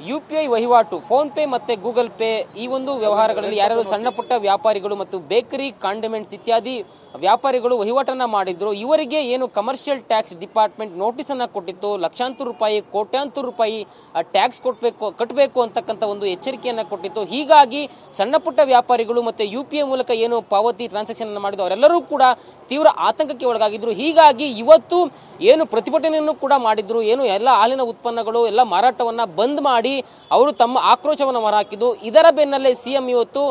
UPI ವಹಿವಾಟು phone pay ಮತ್ತೆ Google pay ಈ ಒಂದು ವ್ಯವಹಾರಗಳಲ್ಲಿ ಯಾರು ಸಣ್ಣ ಪುಟ್ಟ ವ್ಯಾಪಾರಿಗಳು ಮತ್ತು ಬೇಕರಿ ಕಾಂಡಿಮೆಂಟ್ಸ್ ಇತ್ಯಾದಿ ವ್ಯಾಪಾರಿಗಳು ವಹಿವಾಟನ್ನ ಮಾಡಿದ್ರು ಇವರಿಗೆ ಏನು ಕಮರ್ಷಿಯಲ್ ಟ್ಯಾಕ್ಸ್ ಡಿಪಾರ್ಟ್ಮೆಂಟ್ ನೋಟಿಸ್ ಅನ್ನು ಕೊಟ್ಟಿತ್ತು ಲಕ್ಷಾಂತರ ರೂಪಾಯಿ ಕೋಟ್ಯಾಂತರ ರೂಪಾಯಿ ಟ್ಯಾಕ್ಸ್ ಕಟ್ಟಬೇಕು ಅಂತಕ್ಕಂಥ ಒಂದು ಎಚ್ಚರಿಕೆಯನ್ನು ಕೊಟ್ಟಿತ್ತು ಹೀಗಾಗಿ ಸಣ್ಣ ಪುಟ್ಟ ವ್ಯಾಪಾರಿಗಳು ಮತ್ತೆ UPI ಮೂಲಕ ಏನು ಪಾವತಿ ಟ್ರಾನ್ಸಾಕ್ಷನ್ ಅನ್ನು ಮಾಡಿದ್ರು ಅವರೆಲ್ಲರೂ ಕೂಡ ತೀವ್ರ ಆತಂಕಕ್ಕೆ ಒಳಗಾಗಿದ್ರು ಹೀಗಾಗಿ ಇವತ್ತು ಏನು ಪ್ರತಿಭಟನೆಯನ್ನು ಕೂಡ ಮಾಡಿದ್ರು ಏನು ಎಲ್ಲ ಹಾಲಿನ ಉತ್ಪನ್ನಗಳು ಎಲ್ಲ ಮಾರಾಟವನ್ನ ಬಂದ್ ಮಾಡಿ ಅವರು ತಮ್ಮ ಆಕ್ರೋಶವನ್ನು ಹೊರಹಾಕಿದ್ದು ಇದರ ಬೆನ್ನಲ್ಲೇ ಸಿಎಂ ಇವತ್ತು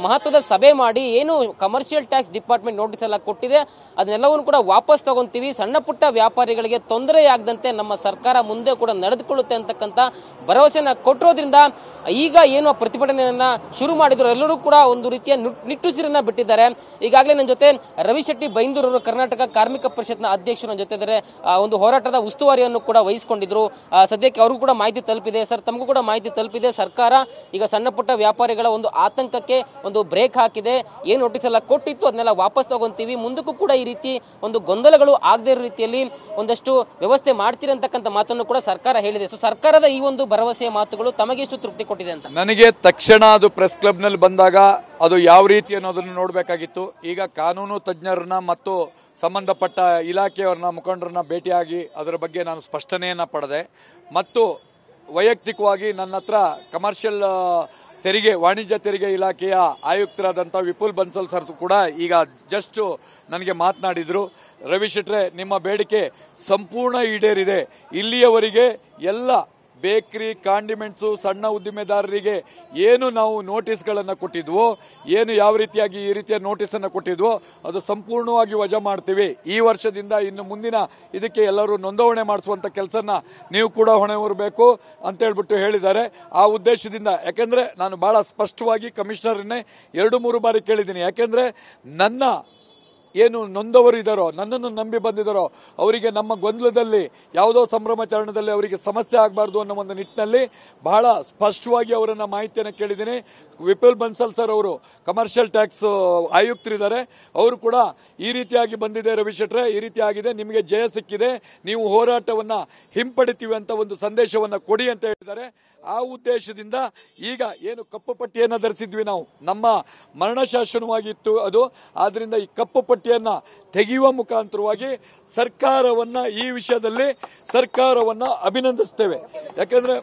ಮಹತ್ವದ ಸಭೆ ಮಾಡಿ ಏನು ಕಮರ್ಷಿಯಲ್ ಟ್ಯಾಕ್ಸ್ ಡಿಪಾರ್ಟ್ಮೆಂಟ್ ನೋಟಿಸ್ ಎಲ್ಲ ಕೊಟ್ಟಿದೆ ಅದನ್ನೆಲ್ಲವನ್ನು ಕೂಡ ವಾಪಸ್ ತಗೊಂತೀವಿ ಸಣ್ಣ ಪುಟ್ಟ ವ್ಯಾಪಾರಿಗಳಿಗೆ ತೊಂದರೆಯಾಗದಂತೆ ನಮ್ಮ ಸರ್ಕಾರ ಮುಂದೆ ಕೂಡ ನಡೆದುಕೊಳ್ಳುತ್ತೆ ಅಂತಕ್ಕಂಥ ಭರವಸೆಯನ್ನು ಕೊಟ್ಟಿರೋದ್ರಿಂದ ಈಗ ಏನು ಪ್ರತಿಭಟನೆಯನ್ನ ಶುರು ಮಾಡಿದ್ರು ಎಲ್ಲರೂ ಕೂಡ ಒಂದು ರೀತಿಯ ನಿಟ್ಟುಸಿರನ್ನ ಬಿಟ್ಟಿದ್ದಾರೆ ಈಗಾಗಲೇ ನನ್ನ ಜೊತೆ ರವಿ ಶೆಟ್ಟಿ ಬೈಂದೂರು ಕರ್ನಾಟಕ ಕಾರ್ಮಿಕ ಪರಿಷತ್ನ ಅಧ್ಯಕ್ಷರು ನನ್ನ ಜೊತೆ ಇದ್ದಾರೆ ಒಂದು ಹೋರಾಟದ ಉಸ್ತುವಾರಿಯನ್ನು ಕೂಡ ವಹಿಸಿಕೊಂಡಿದ್ರು ಸದ್ಯಕ್ಕೆ ಅವರು ಕೂಡ ಮಾಹಿತಿ ತಲುಪಿದೆ ಸರ್ ತಮಗೂ ಕೂಡ ಮಾಹಿತಿ ತಲುಪಿದೆ ಸರ್ಕಾರ ಈಗ ಸಣ್ಣ ಪುಟ್ಟ ವ್ಯಾಪಾರಿಗಳ ಒಂದು ಆತಂಕಕ್ಕೆ ಒಂದು ಬ್ರೇಕ್ ಹಾಕಿದೆ ಏನು ನೋಟಿಸ್ ಎಲ್ಲ ಕೊಟ್ಟಿತ್ತು ಅದನ್ನೆಲ್ಲ ವಾಪಸ್ ತಗೊಂತೀವಿ ಮುಂದಕ್ಕೂ ಕೂಡ ಈ ರೀತಿ ಒಂದು ಗೊಂದಲಗಳು ಆಗದೇ ಇರೋ ರೀತಿಯಲ್ಲಿ ಒಂದಷ್ಟು ವ್ಯವಸ್ಥೆ ಮಾಡ್ತೀರಿ ಅಂತಕ್ಕಂಥ ಮಾತನ್ನು ಕೂಡ ಸರ್ಕಾರ ಹೇಳಿದೆ ಸೊ ಸರ್ಕಾರದ ಈ ಒಂದು ಭರವಸೆಯ ಮಾತುಗಳು ತಮಗೆ ಎಷ್ಟು ತೃಪ್ತಿ ಕೊಟ್ಟಿದೆ ಅಂತ ನನಗೆ ತಕ್ಷಣ ಅದು ಪ್ರೆಸ್ ಕ್ಲಬ್ ನಲ್ಲಿ ಬಂದಾಗ ಅದು ಯಾವ ರೀತಿ ಅನ್ನೋದನ್ನು ನೋಡಬೇಕಾಗಿತ್ತು ಈಗ ಕಾನೂನು ತಜ್ಞರನ್ನ ಮತ್ತು ಸಂಬಂಧಪಟ್ಟ ಇಲಾಖೆಯವರನ್ನ ಮುಖಂಡರನ್ನ ಭೇಟಿಯಾಗಿ ಅದರ ಬಗ್ಗೆ ನಾನು ಸ್ಪಷ್ಟನೆಯನ್ನ ಪಡೆದೆ ಮತ್ತು ವೈಯಕ್ತಿಕವಾಗಿ ನನ್ನ ಹತ್ರ ಕಮರ್ಷಿಯಲ್ ವಾಣಿಜ್ಯ ತೆರಿಗೆ ಇಲಾಖೆಯ ಆಯುಕ್ತರಾದಂಥ ವಿಪುಲ್ ಬನ್ಸಲ್ ಸರ್ ಕೂಡ ಈಗ ಜಸ್ಟ್ ನನಗೆ ಮಾತನಾಡಿದ್ರು ರವಿ ಶೆಟ್ರೆ ನಿಮ್ಮ ಬೇಡಿಕೆ ಸಂಪೂರ್ಣ ಈಡೇರಿದೆ ಇಲ್ಲಿಯವರೆಗೆ ಎಲ್ಲ ಬೇಕರಿ ಕಾಂಡಿಮೆಂಟ್ಸು ಸಣ್ಣ ಉದ್ದಿಮೆದಾರರಿಗೆ ಏನು ನಾವು ನೋಟಿಸ್ಗಳನ್ನು ಕೊಟ್ಟಿದ್ವೋ ಏನು ಯಾವ ರೀತಿಯಾಗಿ ಈ ರೀತಿಯ ನೋಟಿಸನ್ನು ಕೊಟ್ಟಿದ್ವೋ ಅದು ಸಂಪೂರ್ಣವಾಗಿ ವಜಾ ಮಾಡ್ತೀವಿ ಈ ವರ್ಷದಿಂದ ಇನ್ನು ಮುಂದಿನ ಇದಕ್ಕೆ ಎಲ್ಲರೂ ನೋಂದಣಿ ಮಾಡಿಸುವಂಥ ಕೆಲಸನ ನೀವು ಕೂಡ ಹೊಣೆ ಹೊರಬೇಕು ಅಂತ ಹೇಳ್ಬಿಟ್ಟು ಹೇಳಿದ್ದಾರೆ ಆ ಉದ್ದೇಶದಿಂದ ಯಾಕೆಂದರೆ ನಾನು ಬಹಳ ಸ್ಪಷ್ಟವಾಗಿ ಕಮಿಷನರ್ನೇ 2-3 ಬಾರಿ ಕೇಳಿದ್ದೀನಿ ಯಾಕೆಂದರೆ ನನ್ನ ಏನು ನೊಂದವರು ಇದ್ದಾರೋ ನನ್ನನ್ನು ನಂಬಿ ಬಂದಿದ್ದಾರೋ ಅವರಿಗೆ ನಮ್ಮ ಗೊಂದಲದಲ್ಲಿ ಯಾವುದೋ ಸಂಭ್ರಮಾಚರಣೆದಲ್ಲಿ ಅವರಿಗೆ ಸಮಸ್ಯೆ ಆಗಬಾರ್ದು ಅನ್ನೋ ಒಂದು ನಿಟ್ಟಿನಲ್ಲಿ ಬಹಳ ಸ್ಪಷ್ಟವಾಗಿ ಅವರನ್ನ ಮಾಹಿತಿಯನ್ನು ಕೇಳಿದ್ದೀನಿ ವಿಪುಲ್ ಬನ್ಸಲ್ ಸರ್ ಅವರು ಕಮರ್ಷಿಯಲ್ ಟ್ಯಾಕ್ಸ್ ಆಯುಕ್ತರಿದ್ದಾರೆ ಅವರು ಕೂಡ ಈ ರೀತಿಯಾಗಿ ಬಂದಿದೆ ರವಿ ಶೆಟ್ರೆ ಈ ರೀತಿ ಆಗಿದೆ ನಿಮಗೆ ಜಯ ಸಿಕ್ಕಿದೆ ನೀವು ಹೋರಾಟವನ್ನ ಹಿಂಪಡಿತೀವಿ ಅಂತ ಒಂದು ಸಂದೇಶವನ್ನ ಕೊಡಿ ಅಂತ ಹೇಳಿದ್ದಾರೆ ಆ ಉದ್ದೇಶದಿಂದ ಈಗ ಏನು ಕಪ್ಪು ಪಟ್ಟಿಯನ್ನು ಧರಿಸಿದ್ವಿ ನಾವು ನಮ್ಮ ಮರಣ ಶಾಸನವಾಗಿತ್ತು ಅದು ಆದ್ರಿಂದ ಈ ಕಪ್ಪು ಪಟ್ಟಿಯನ್ನ ತೆಗೆಯುವ ಮುಖಾಂತರವಾಗಿ ಸರ್ಕಾರವನ್ನ ಈ ವಿಷಯದಲ್ಲಿ ಸರ್ಕಾರವನ್ನ ಅಭಿನಂದಿಸ್ತೇವೆ ಯಾಕಂದ್ರೆ